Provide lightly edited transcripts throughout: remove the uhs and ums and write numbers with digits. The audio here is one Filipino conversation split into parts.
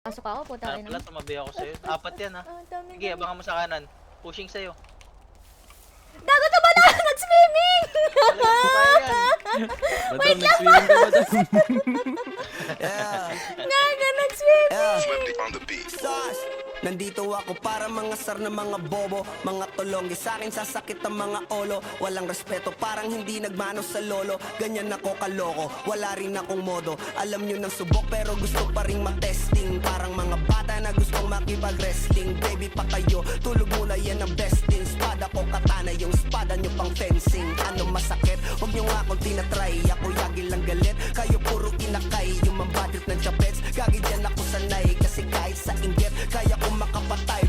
Pasok ako, puta kayo Pala, naman. tumabi ako sa'yo. Apat yan ha. Sige, abangan mo sa kanan. Pushing sa'yo. Dago to ba na? Nag-swimming! Talaga po kaya yan. Madam, nag-swimming ka, madam. Gaga, nag-swimming! Sus! Nandito ako para mga sar na mga bobo, mga tulonggi sa akin sasakit ang mga olo. Walang respeto, parang hindi nagmano sa lolo. Ganyan ako kaloko, wala rin akong modo. Alam nyo ng subok pero gusto pa rin matesting. Parang mga bata na gustong makipag-wrestling. Baby pa kayo, tulog muna yan ang besting. Spada ko katana, yung spada nyo pang fencing. Ano masakit? Huwag nyo nga akong tinatry. Ako yagi lang galit, kayo puro inakay. Yung mambadrit ng chapets, gagi dyan ako sanay. Kasi kahit sa inggit, kaya ko makapatay.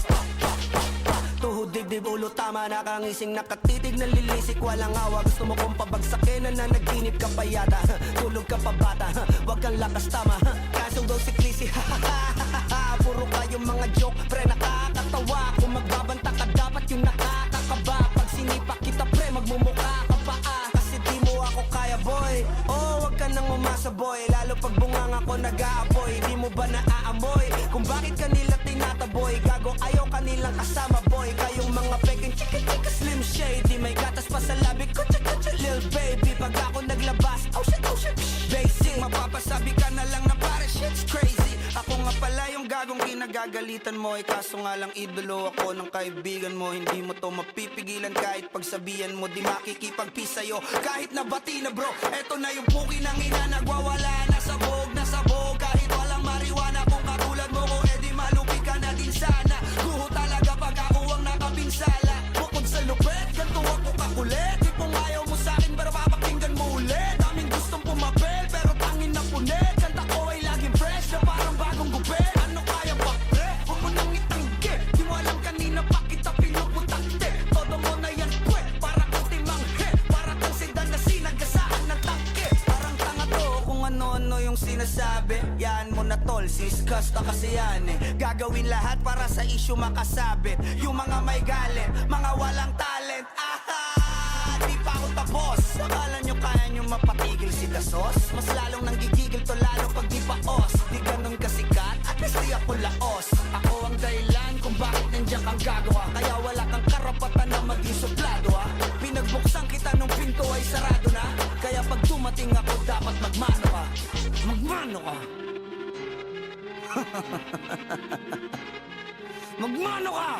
Tuhod, dibdib, ulo, tama. Nakangising, nakatitig, nalilisik. Walang awa, gusto mo kong pabagsakin. Nananaginip ka pa yata. Tulog ka pa bata, wag kang lakas tama. Kasong daw si Clissy. Puro kayong mga joke, pre, nakakatawa. Kung magbabanta ka, dapat yung nakakakaba. Pag sinipak kita, pre, magmumukha ka pa kasi di mo ako kaya, boy. Oh, wag ka nang umasa, boy. Lalo pag bungang ako nag-aapoy. Di mo ba naaamoy kung bakit kanila tinataboy? Gago, ayaw kanilang kasama, boy. Kayong mga peking chika-chika slim shady. May gatas pa sa labi ko, chika-chika lil baby. Pag ako naglabas, oh shit, basic. Mapapasabi ka na lang na pare, shit's crazy. Ako nga pala yung gagong kinagagalitan mo. Kaso nga lang idolo ako ng kaibigan mo. Hindi mo to mapipigilan kahit pagsabihan mo. Di makikipagpis sa'yo kahit nabati na bro. Eto na yung puki ng ina, nagwawala na sabog. Kahit walang mariwana, kung katulad mo ko, edi malupi ka na din sana. Guho talaga pag ako ang nakapinsala. Bukod sa lupet, ganito ako kakulit. Di kung ayaw mo sa'kin, pero papakinggan mo ulit. Daming gustong pumapel, pero tangin na punit. Kanta ko ay laging fresh, na parang bagong gupit. Ano kaya ba, pre? Huwag mo nang itanggi. Di mo alam kanina pa kita pinuputakte. Todo mo na yan, pwe, para kang timanghe. Para kang sedan na sinagasaan ng tangke. Parang tanga to kung ano-ano yung sinasabi. Yan mo na tol, siskas na kasi yan eh. Gagawin lahat para sa issue makasabit. Yung mga may galit, mga walang talent. Di pa ako tapos. Akala nyo kaya nyo mapatigil si Dasos? Mas lalong nanggigigil to lalo pag di paos. Di ganun kasikat, at least di ako laos. Ako ang dahilan kung bakit nandiyan kang gagawa. Kaya wala kang karapatan na maging suplado ha. Pinagbuksan kita nung pinto ay sarado na. Kaya pag dumating ako dapat magmano ka. Magmano ka. Magmano ka.